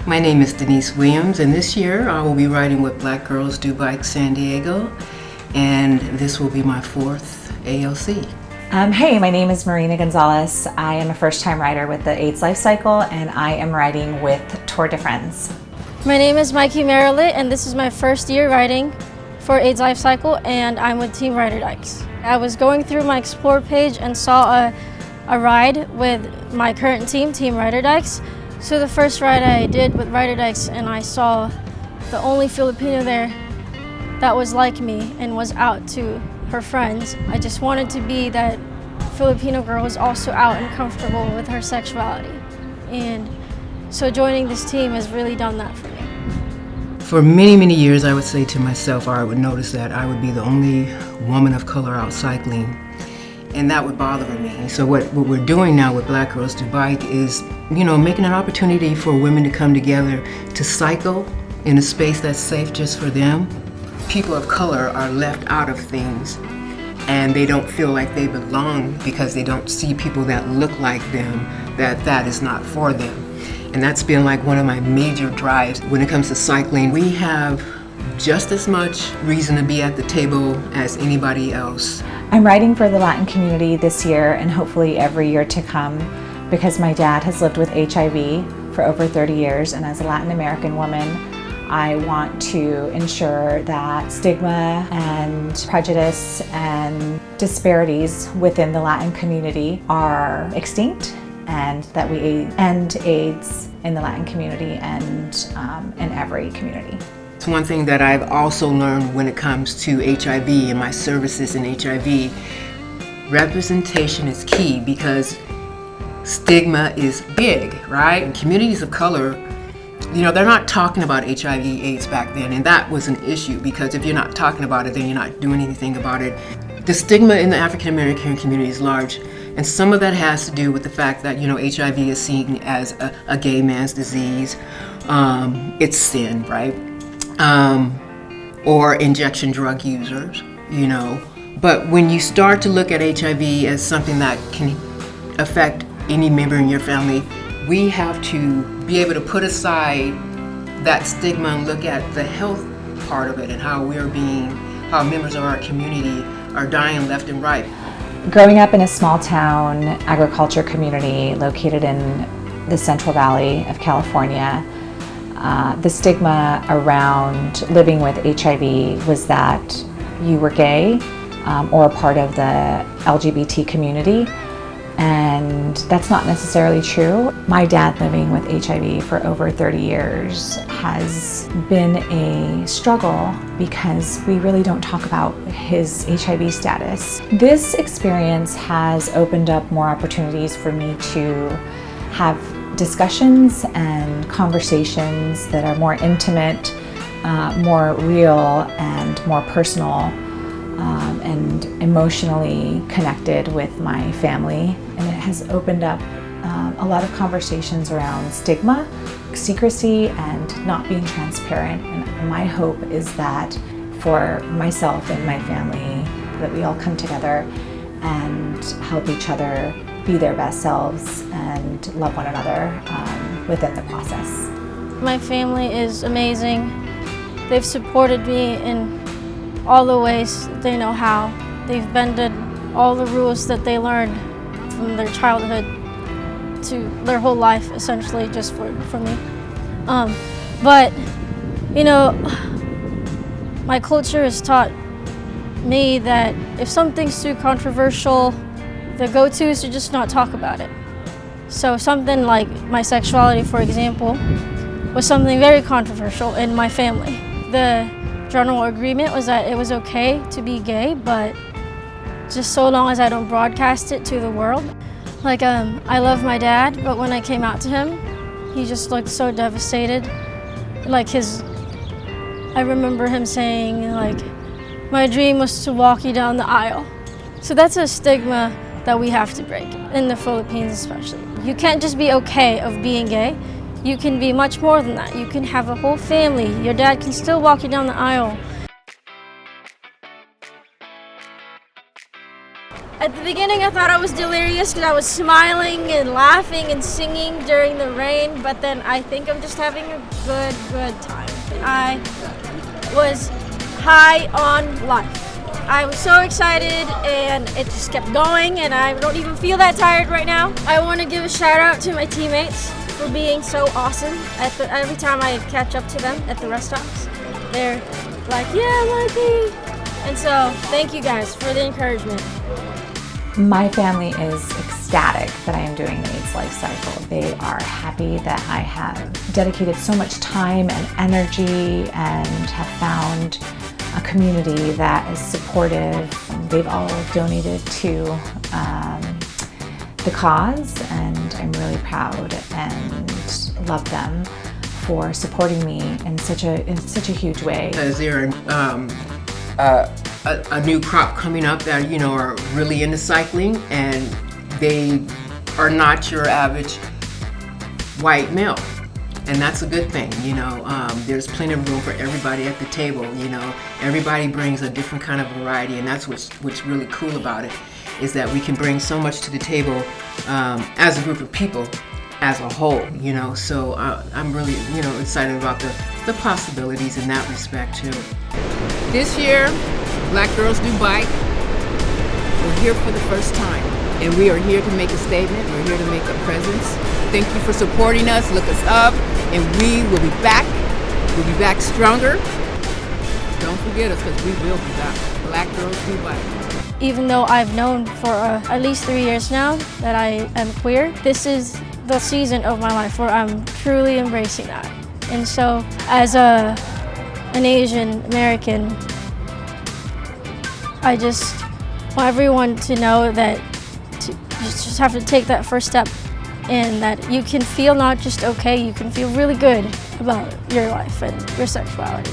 My name is Denise Williams, and this year I will be riding with Black Girls Do Bike San Diego, and this will be my 4th ALC. Hey, my name is Marina Gonzalez. I am a first-time rider with the AIDS LifeCycle, and I am riding with Tour de France. My name is Mikey Marilit, and this is my first year riding for AIDS LifeCycle, and I'm with Team Rider Dykes. I was going through my Explore page and saw a ride with my current team, Team Rider Dykes. So the first ride I did with Rider Dykes, and I saw the only Filipino there that was like me and was out to her friends. I just wanted to be that Filipino girl who's also out and comfortable with her sexuality. And so joining this team has really done that for me. For many, many years I would say to myself, or I would notice that I would be the only woman of color out cycling, and that would bother me. So what we're doing now with Black Girls Do Bike is, making an opportunity for women to come together to cycle in a space that's safe just for them. People of color are left out of things, and they don't feel like they belong because they don't see people that look like them, that is not for them. And that's been like one of my major drives when it comes to cycling. We have just as much reason to be at the table as anybody else. I'm riding for the Latin community this year and hopefully every year to come because my dad has lived with HIV for over 30 years, and as a Latin American woman, I want to ensure that stigma and prejudice and disparities within the Latin community are extinct, and that we end AIDS in the Latin community and in every community. It's one thing that I've also learned when it comes to HIV and my services in HIV. Representation is key because stigma is big, right? In communities of color, they're not talking about HIV/AIDS back then, and that was an issue because if you're not talking about it, then you're not doing anything about it. The stigma in the African American community is large, and some of that has to do with the fact that HIV is seen as a gay man's disease. It's sin, right? Or injection drug users, But when you start to look at HIV as something that can affect any member in your family, we have to be able to put aside that stigma and look at the health part of it and how how members of our community are dying left and right. Growing up in a small town agriculture community located in the Central Valley of California, the stigma around living with HIV was that you were gay or a part of the LGBT community, and that's not necessarily true. My dad living with HIV for over 30 years has been a struggle because we really don't talk about his HIV status. This experience has opened up more opportunities for me to have discussions and conversations that are more intimate, more real, and more personal, and emotionally connected with my family. And it has opened up a lot of conversations around stigma, secrecy, and not being transparent. And my hope is that for myself and my family, that we all come together and help each other be their best selves and love one another within the process. My family is amazing. They've supported me in all the ways they know how. They've bended all the rules that they learned from their childhood to their whole life, essentially, just for me. But, my culture has taught me that if something's too controversial, the go-to is to just not talk about it. So something like my sexuality, for example, was something very controversial in my family. The general agreement was that it was okay to be gay, but just so long as I don't broadcast it to the world. I love my dad, but when I came out to him, he just looked so devastated. I remember him saying, my dream was to walk you down the aisle. So that's a stigma that we have to break, in the Philippines especially. You can't just be okay of being gay. You can be much more than that. You can have a whole family. Your dad can still walk you down the aisle. At the beginning I thought I was delirious because I was smiling and laughing and singing during the rain, but then I think I'm just having a good time. I was high on life. I was so excited and it just kept going, and I don't even feel that tired right now. I want to give a shout out to my teammates for being so awesome. Every time I catch up to them at the rest stops, they're like, yeah, Mikey. And so thank you guys for the encouragement. My family is ecstatic that I am doing the AIDS Life Cycle. They are happy that I have dedicated so much time and energy and have found a community that is supportive. They've all donated to the cause, and I'm really proud and love them for supporting me in such a huge way. Is there a new crop coming up that are really into cycling, and they are not your average white male, and that's a good thing. There's plenty of room for everybody at the table. Everybody brings a different kind of variety, and that's what's really cool about it, is that we can bring so much to the table as a group of people as a whole. So I'm really excited about the possibilities in that respect too. This year, Black Girls Do Bike, we're here for the first time, and we are here to make a statement. We're here to make a presence. Thank you for supporting us. Look us up, and we will be back. We'll be back stronger. Don't forget us, because we will be back. Black Girls Do Bike. Even though I've known for at least 3 years now that I am queer, this is the season of my life where I'm truly embracing that. And so as an Asian American, I just want everyone to know that you just have to take that first step, and that you can feel not just okay, you can feel really good about your life and your sexuality.